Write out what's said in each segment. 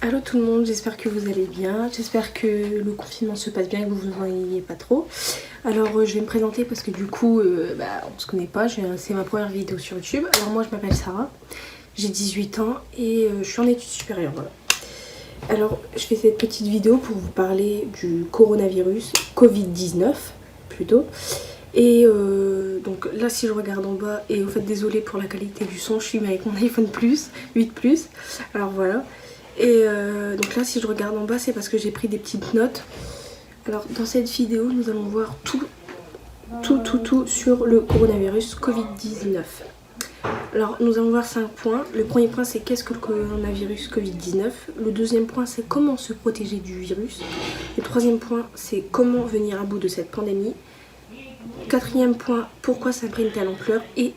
Allô tout le monde, j'espère que vous allez bien, j'espère que le confinement se passe bien et que vous ne vous ennuyez pas trop. Alors je vais me présenter parce que du coup on se connaît pas, c'est ma première vidéo sur YouTube. Alors moi je m'appelle Sarah, j'ai 18 ans et je suis en études supérieures, voilà. Alors je fais cette petite vidéo pour vous parler du coronavirus, Covid-19 plutôt. Et donc là si je regarde en bas, et au fait désolée pour la qualité du son, je suis avec mon iPhone Plus, 8 Plus, alors voilà. Et donc là si je regarde en bas c'est parce que j'ai pris des petites notes. Alors dans cette vidéo nous allons voir tout sur le coronavirus Covid-19. Alors nous allons voir 5 points. Le premier point c'est qu'est-ce que le coronavirus Covid-19. Le deuxième point c'est comment se protéger du virus. Le troisième point c'est comment venir à bout de cette pandémie. Quatrième point, pourquoi ça a pris une telle ampleur. Et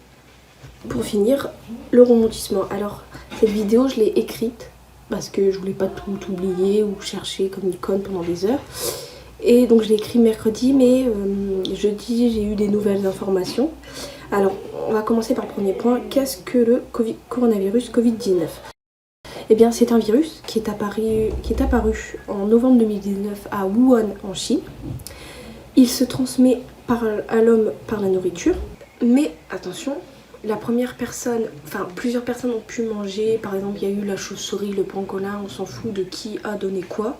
pour finir, le rebondissement. Alors cette vidéo je l'ai écrite parce que je voulais pas tout oublier ou chercher comme une conne pendant des heures. Et donc je l'ai écrit mercredi, mais jeudi j'ai eu des nouvelles informations. Alors on va commencer par le premier point. Qu'est-ce que le coronavirus Covid-19 ? Eh bien c'est un virus qui est apparu en novembre 2019 à Wuhan en Chine. Il se transmet à l'homme par la nourriture. Mais attention, plusieurs personnes ont pu manger. Par exemple, il y a eu la chauve-souris, le pangolin, on s'en fout de qui a donné quoi.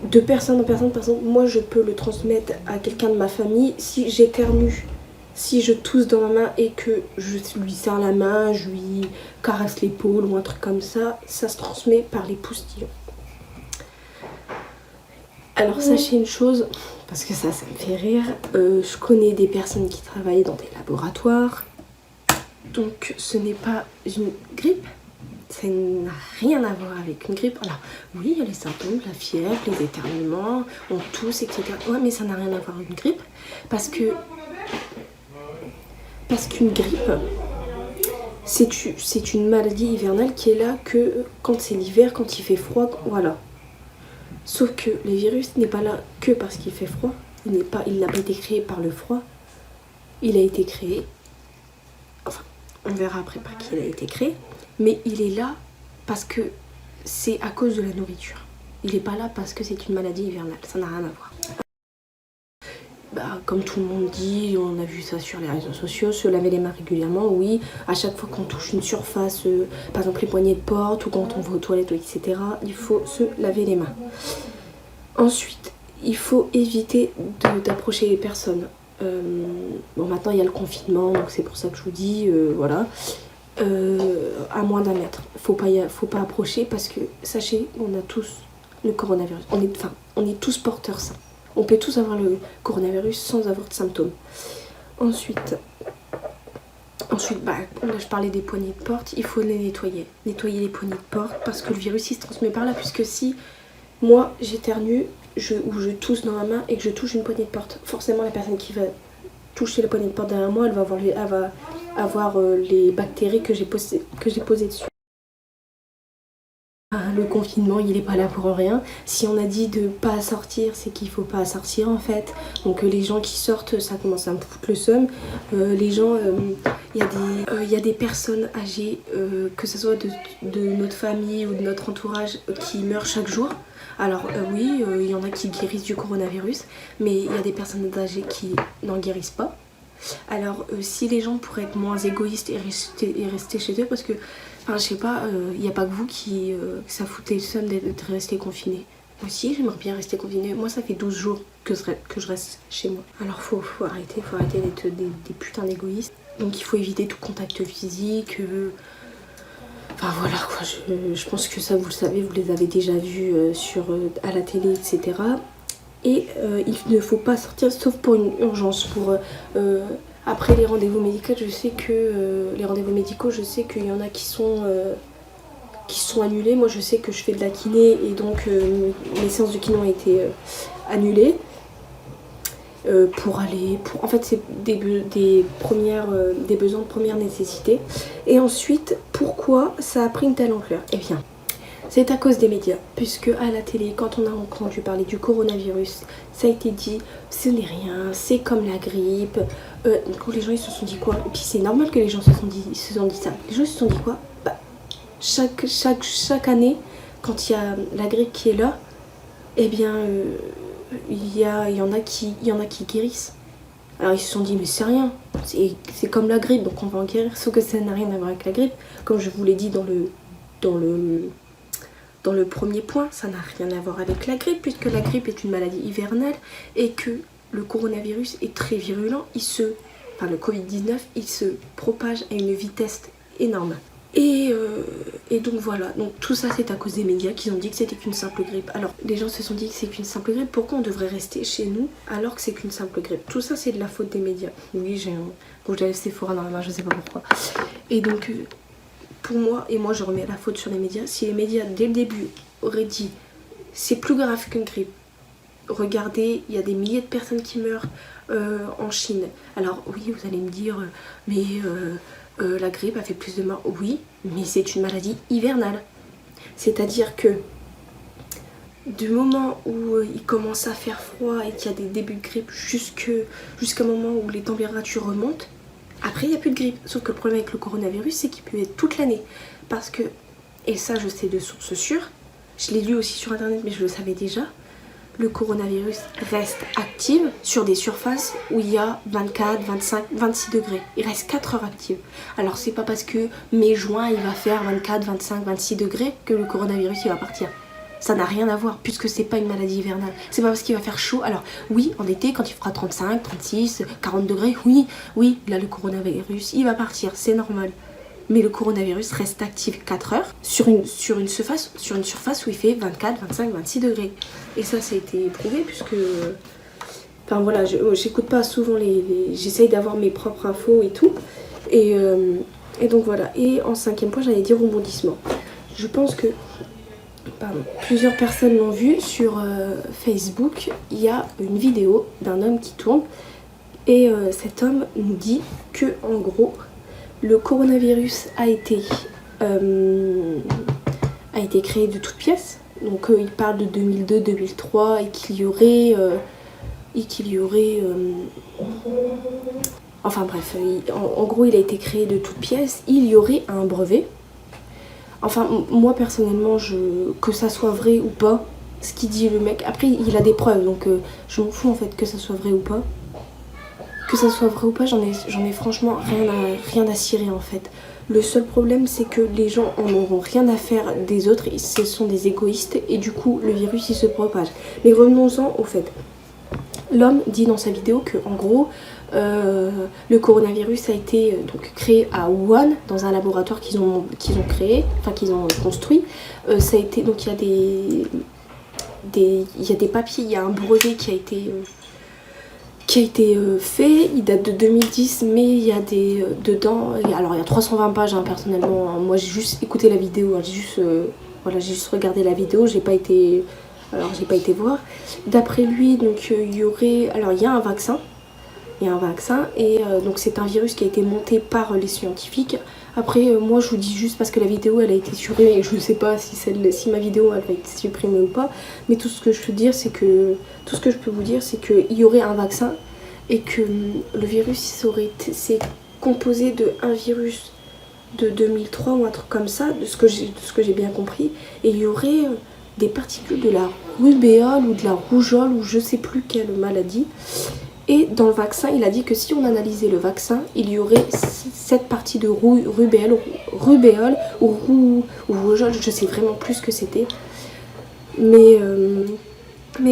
De personne en personne, par exemple, moi je peux le transmettre à quelqu'un de ma famille si j'éternue, si je tousse dans ma main et que je lui serre la main, je lui caresse l'épaule ou un truc comme ça, ça se transmet par les postillons. Alors sachez une chose, parce que ça me fait rire, je connais des personnes qui travaillent dans des laboratoires, donc ce n'est pas une grippe, ça n'a rien à voir avec une grippe. Alors oui, il y a les symptômes, la fièvre, les éternuements, on tousse, etc. Ouais, mais ça n'a rien à voir avec une grippe, parce qu'une grippe, c'est une maladie hivernale qui est là que quand c'est l'hiver, quand il fait froid, voilà. Sauf que le virus n'est pas là que parce qu'il fait froid. Il n'a pas été créé par le froid. Il a été créé, enfin, on verra après par qui il a été créé, mais il est là parce que c'est à cause de la nourriture. Il n'est pas là parce que c'est une maladie hivernale, ça n'a rien à voir. Comme tout le monde dit, on a vu ça sur les réseaux sociaux, se laver les mains régulièrement, oui. À chaque fois qu'on touche une surface, par exemple les poignées de porte ou quand on va aux toilettes, etc., il faut se laver les mains. Ensuite, il faut éviter d'approcher les personnes. Bon, maintenant il y a le confinement, donc c'est pour ça que je vous dis, voilà. À moins d'un mètre. Faut pas approcher parce que, sachez, on a tous le coronavirus. On est tous porteurs sains. On peut tous avoir le coronavirus sans avoir de symptômes. Ensuite, là je parlais des poignées de porte, il faut les nettoyer. Nettoyer les poignées de porte parce que le virus il se transmet par là. Puisque si moi j'éternue ou je tousse dans ma main et que je touche une poignée de porte, forcément la personne qui va toucher la poignée de porte derrière moi, elle va avoir les bactéries que j'ai posées dessus. Le confinement il est pas là pour rien. Si on a dit de pas sortir, c'est qu'il faut pas sortir en fait. Donc les gens qui sortent, ça commence à me foutre le seum. Les gens, il y a des personnes âgées, que ce soit de notre famille ou de notre entourage, qui meurent chaque jour. Alors oui, il y en a qui guérissent du coronavirus, mais il y a des personnes âgées qui n'en guérissent pas. Alors si les gens pourraient être moins égoïstes et rester chez eux, parce que je sais pas, il n'y a pas que vous qui ça foutait le seum d'être resté confiné. Moi aussi j'aimerais bien rester confinée. Moi ça fait 12 jours que je reste chez moi. Alors faut arrêter d'être des putains d'égoïstes. Donc il faut éviter tout contact physique. Enfin voilà quoi, je pense que ça vous le savez, vous les avez déjà vus à la télé, etc. Et il ne faut pas sortir sauf pour une urgence. Après les rendez-vous médicaux, je sais qu'il y en a qui sont annulés. Moi je sais que je fais de la kiné et donc mes séances de kiné ont été annulées. En fait c'est des besoins de première nécessité. Et ensuite, pourquoi ça a pris une telle ampleur ? Eh bien, c'est à cause des médias, puisque à la télé, quand on a entendu parler du coronavirus, ça a été dit, ce n'est rien, c'est comme la grippe. Quand les gens ils se sont dit quoi ? Et puis c'est normal que les gens se sont dit ça. Les gens se sont dit quoi ? Chaque année, quand il y a la grippe qui est là, eh bien, il y en a qui guérissent. Alors ils se sont dit mais c'est rien, c'est comme la grippe donc on va en guérir, sauf que ça n'a rien à voir avec la grippe. Comme je vous l'ai dit dans le premier point, ça n'a rien à voir avec la grippe puisque la grippe est une maladie hivernale et que le coronavirus est très virulent, le Covid-19 il se propage à une vitesse énorme. Et donc voilà, donc tout ça c'est à cause des médias qui ont dit que c'était qu'une simple grippe. Alors les gens se sont dit que c'est qu'une simple grippe, pourquoi on devrait rester chez nous alors que c'est qu'une simple grippe? Tout ça c'est de la faute des médias. Oui, j'ai un rouge à lèvres Sephora dans la main, je sais pas pourquoi. Et donc pour moi, et moi je remets la faute sur les médias, si les médias dès le début auraient dit c'est plus grave qu'une grippe, regardez, il y a des milliers de personnes qui meurent en Chine. Alors oui, vous allez me dire mais la grippe a fait plus de morts, oui, mais c'est une maladie hivernale. C'est-à-dire que du moment où il commence à faire froid et qu'il y a des débuts de grippe jusqu'à un moment où les températures remontent, après il n'y a plus de grippe. Sauf que le problème avec le coronavirus, c'est qu'il peut être toute l'année. Parce que, et ça je sais de sources sûres, je l'ai lu aussi sur internet mais je le savais déjà, le coronavirus reste actif sur des surfaces où il y a 24, 25, 26 degrés. Il reste 4 heures actif. Alors c'est pas parce que mai-juin il va faire 24, 25, 26 degrés que le coronavirus il va partir. Ça n'a rien à voir puisque c'est pas une maladie hivernale. C'est pas parce qu'il va faire chaud. Alors oui, en été quand il fera 35, 36, 40 degrés, oui, là le coronavirus il va partir, c'est normal. Mais le coronavirus reste actif 4 heures sur une surface où il fait 24, 25, 26 degrés. Et ça a été prouvé puisque... Enfin voilà, j'écoute pas souvent j'essaye d'avoir mes propres infos et tout. Et donc voilà. Et en 5e point, j'allais dire rebondissement. Je pense que plusieurs personnes l'ont vu sur Facebook. Il y a une vidéo d'un homme qui tourne. Et cet homme nous dit que en gros... Le coronavirus a été créé de toutes pièces. Donc il parle de 2002-2003 et qu'il y aurait... enfin bref, en gros il a été créé de toutes pièces. Il y aurait un brevet. Enfin moi personnellement, que ça soit vrai ou pas, ce qu'il dit le mec... Après il a des preuves donc je m'en fous en fait que ça soit vrai ou pas. Que ça soit vrai ou pas, j'en ai franchement rien à cirer en fait. Le seul problème c'est que les gens en auront rien à faire des autres, ce sont des égoïstes et du coup le virus il se propage. Mais revenons-en au fait. L'homme dit dans sa vidéo que en gros le coronavirus a été donc créé à Wuhan dans un laboratoire qu'ils ont construit. Ça a été donc il y a des papiers, il y a un brevet qui a été fait, il date de 2010 mais il y a dedans, alors il y a 320 pages personnellement, moi j'ai juste écouté la vidéo, j'ai juste regardé la vidéo, j'ai pas été voir. D'après lui donc il y a un vaccin, et donc c'est un virus qui a été monté par les scientifiques. Après moi je vous dis juste parce que la vidéo elle a été supprimée et je ne sais pas si ma vidéo elle va être supprimée ou pas, mais tout ce que je peux vous dire c'est qu'il y aurait un vaccin et que le virus c'est composé d'un virus de 2003 ou un truc comme ça, de ce que j'ai bien compris, et il y aurait des particules de la rubéole ou de la rougeole ou je sais plus quelle maladie. Et dans le vaccin, il a dit que si on analysait le vaccin, il y aurait cette partie de rubéole ou rougeole, je sais vraiment plus ce que c'était. Mais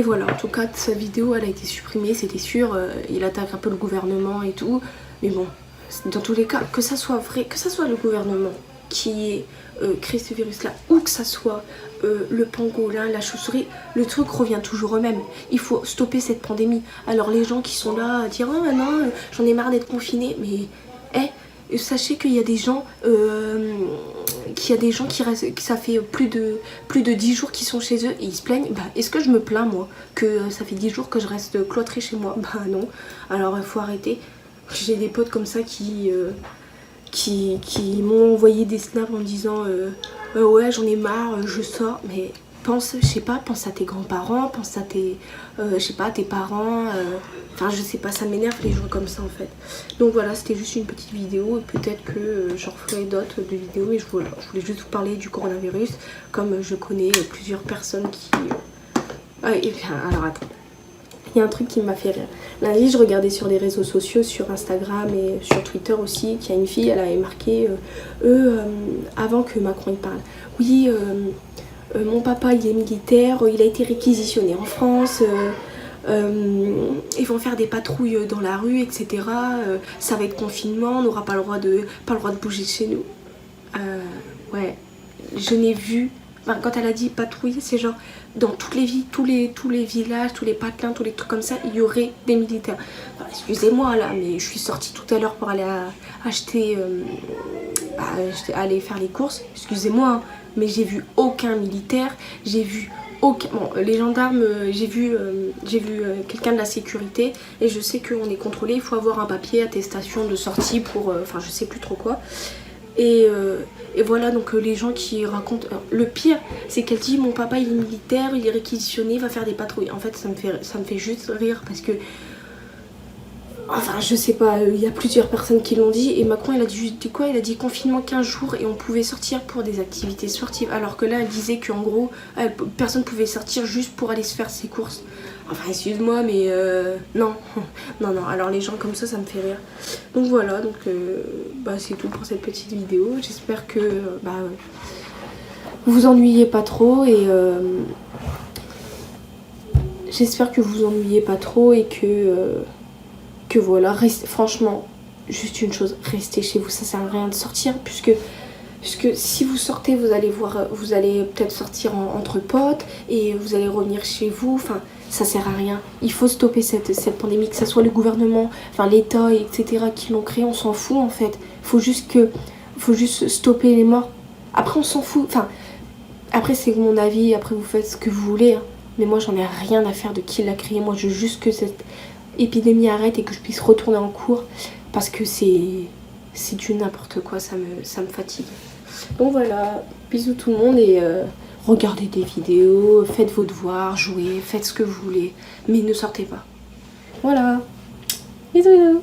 voilà, en tout cas, sa vidéo, elle a été supprimée, c'était sûr. Il attaque un peu le gouvernement et tout. Mais bon, dans tous les cas, que ça soit vrai, que ça soit le gouvernement qui ait créé ce virus-là, ou que ça soit le pangolin, la chauve-souris, le truc revient toujours au même. Il faut stopper cette pandémie. Alors les gens qui sont là à dire « Oh non, j'en ai marre d'être confinée », mais sachez qu'il y a des gens qui restent, que ça fait plus de 10 jours qu'ils sont chez eux et ils se plaignent. Bah, est-ce que je me plains moi que ça fait 10 jours que je reste cloîtrée chez moi? Bah non, alors il faut arrêter. J'ai des potes comme ça qui m'ont envoyé des snaps en me disant ouais j'en ai marre, je sors, mais pense, je sais pas, pense à tes grands-parents, pense à tes, je sais pas, tes parents, enfin je sais pas, ça m'énerve les gens comme ça en fait. Donc voilà, c'était juste une petite vidéo, et peut-être que j'en ferai d'autres de vidéos, mais je voulais juste vous parler du coronavirus, comme je connais plusieurs personnes qui... Ah, et bien, alors attends, il y a un truc qui m'a fait rire. Lundi, je regardais sur les réseaux sociaux, sur Instagram et sur Twitter aussi, qu'il y a une fille, elle avait marqué, avant que Macron y parle, oui, mon papa il est militaire, il a été réquisitionné en France, ils vont faire des patrouilles dans la rue, etc. Ça va être confinement, on n'aura pas le droit de bouger de chez nous. Ouais, je n'ai vu, enfin, quand elle a dit patrouille, c'est genre dans toutes les villes, tous les villages, tous les patelins, tous les trucs comme ça, il y aurait des militaires. Enfin, excusez-moi là, mais je suis sortie tout à l'heure pour aller aller faire les courses. Excusez-moi, hein, mais j'ai vu aucun militaire, j'ai vu aucun... Bon, les gendarmes, j'ai vu quelqu'un de la sécurité, et je sais qu'on est contrôlé, il faut avoir un papier, attestation de sortie pour... Enfin, je sais plus trop quoi. Et voilà, donc les gens qui racontent... le pire, c'est qu'elle dit mon papa il est militaire, il est réquisitionné, il va faire des patrouilles. En fait, ça me fait juste rire parce que... Enfin, je sais pas, il y a plusieurs personnes qui l'ont dit. Et Macron, il a dit quoi? Il a dit confinement 15 jours et on pouvait sortir pour des activités sportives. Alors que là, elle disait qu'en gros, personne pouvait sortir juste pour aller se faire ses courses. Enfin, excuse-moi, mais non. Non, non, alors les gens comme ça me fait rire. Donc voilà, donc c'est tout pour cette petite vidéo. J'espère que vous vous ennuyez pas trop et... j'espère que vous vous ennuyez pas trop et que voilà, franchement, juste une chose, restez chez vous, ça sert à rien de sortir, puisque si vous sortez, vous allez peut-être sortir entre potes et vous allez revenir chez vous, enfin, ça sert à rien. Il faut stopper cette pandémie, que ce soit le gouvernement, enfin l'État, etc. qui l'ont créé, on s'en fout en fait. Faut juste stopper les morts. Après, on s'en fout, enfin, après c'est mon avis, après vous faites ce que vous voulez, hein. Mais moi, j'en ai rien à faire de qui l'a créé, moi je veux juste que cette épidémie arrête et que je puisse retourner en cours parce que c'est du n'importe quoi, ça me fatigue. Donc voilà, bisous tout le monde et regardez des vidéos, faites vos devoirs, jouez, faites ce que vous voulez, mais ne sortez pas. Voilà, bisous.